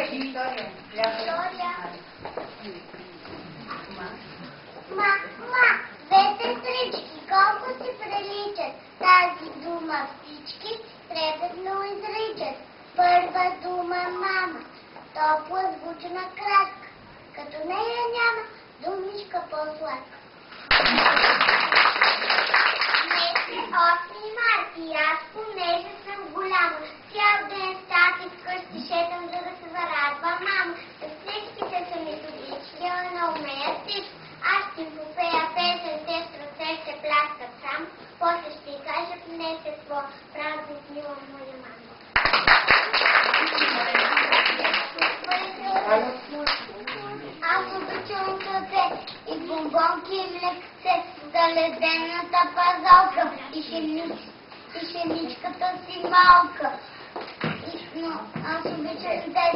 Виктория. Две сестрички, колко си приличат, тази дума всички трепетно изричат. Първа дума мама, топла звучна кратка, като нея няма думичка по-сладка. Днес е 8 март и аз, понеже съм голяма, цял ден стати вкъщи шетам, за да се зарадва мама. Сестричките са ми добрички, а не умеят всичко. Аз ще им попея песен, те с ръце ще пляскат сам, после ще й кажа в нея какво празник мила моя мама. Аз обичам сладце и бомбонки и млекце, за ледената пазалка и шемичката си малка. Но аз обичам да